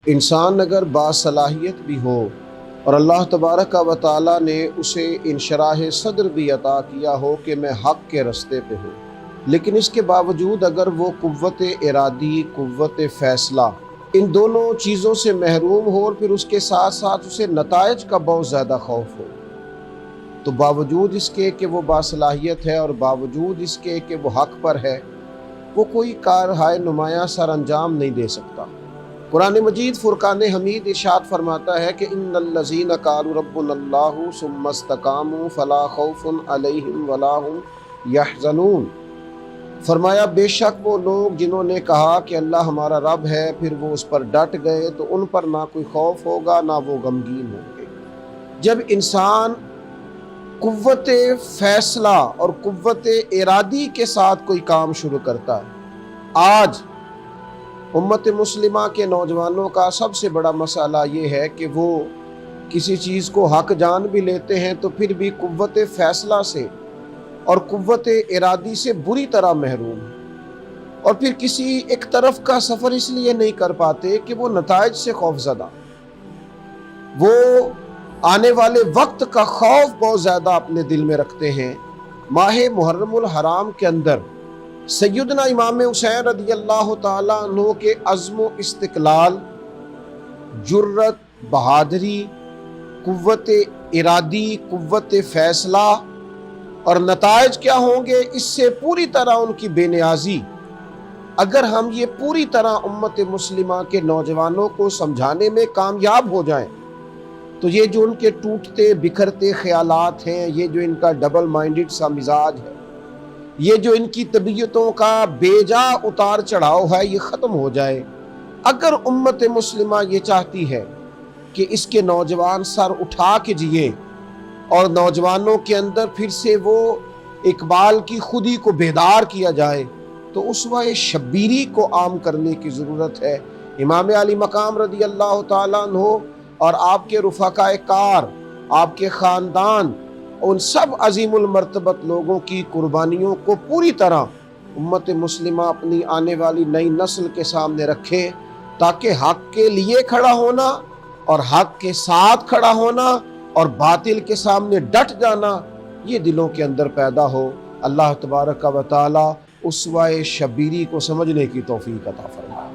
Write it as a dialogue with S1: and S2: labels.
S1: انسان اگر باصلاحیت بھی ہو اور اللہ تبارک و تعالیٰ نے اسے انشراح صدر بھی عطا کیا ہو کہ میں حق کے رستے پہ ہوں، لیکن اس کے باوجود اگر وہ قوت ارادی، قوت فیصلہ، ان دونوں چیزوں سے محروم ہو اور پھر اس کے ساتھ ساتھ اسے نتائج کا بہت زیادہ خوف ہو، تو باوجود اس کے کہ وہ باصلاحیت ہے اور باوجود اس کے کہ وہ حق پر ہے، وہ کوئی کارہائے نمایاں سر انجام نہیں دے سکتا۔ قرآن مجید فرقان حمید ارشاد فرماتا ہے کہ ان الذین قالوا ربنا اللہ ثم استقاموا فلا خوف علیہم ولا هم یحزنون۔ فرمایا بے شک وہ لوگ جنہوں نے کہا کہ اللہ ہمارا رب ہے، پھر وہ اس پر ڈٹ گئے، تو ان پر نہ کوئی خوف ہوگا نہ وہ غمگین ہوں گے۔ جب انسان قوت فیصلہ اور قوت ارادی کے ساتھ کوئی کام شروع کرتا ہے، آج امت مسلمہ کے نوجوانوں کا سب سے بڑا مسئلہ یہ ہے کہ وہ کسی چیز کو حق جان بھی لیتے ہیں تو پھر بھی قوت فیصلہ سے اور قوت ارادی سے بری طرح محروم ہیں، اور پھر کسی ایک طرف کا سفر اس لیے نہیں کر پاتے کہ وہ نتائج سے خوفزدہ، وہ آنے والے وقت کا خوف بہت زیادہ اپنے دل میں رکھتے ہیں۔ ماہ محرم الحرام کے اندر سیدنا امام حسین رضی اللہ تعالیٰ عنہ کے عزم و استقلال، جرت، بہادری، قوت ارادی، قوت فیصلہ اور نتائج کیا ہوں گے، اس سے پوری طرح ان کی بے نیازی، اگر ہم یہ پوری طرح امت مسلمہ کے نوجوانوں کو سمجھانے میں کامیاب ہو جائیں تو یہ جو ان کے ٹوٹتے بکھرتے خیالات ہیں، یہ جو ان کا ڈبل مائنڈڈ سا مزاج ہے، یہ جو ان کی طبیعتوں کا بے جا اتار چڑھاؤ ہے، یہ ختم ہو جائے۔ اگر امت مسلمہ یہ چاہتی ہے کہ اس کے نوجوان سر اٹھا کے جئیں اور نوجوانوں کے اندر پھر سے وہ اقبال کی خودی کو بیدار کیا جائے، تو اسوہ شبیری کو عام کرنے کی ضرورت ہے۔ امام علی مقام رضی اللہ تعالیٰ عنہ اور آپ کے رفقائے کار، آپ کے خاندان، ان سب عظیم المرتبت لوگوں کی قربانیوں کو پوری طرح امت مسلمہ اپنی آنے والی نئی نسل کے سامنے رکھے، تاکہ حق کے لیے کھڑا ہونا اور حق کے ساتھ کھڑا ہونا اور باطل کے سامنے ڈٹ جانا یہ دلوں کے اندر پیدا ہو۔ اللہ تبارک و تعالی اسوہ شبیری کو سمجھنے کی توفیق عطا فرمائے۔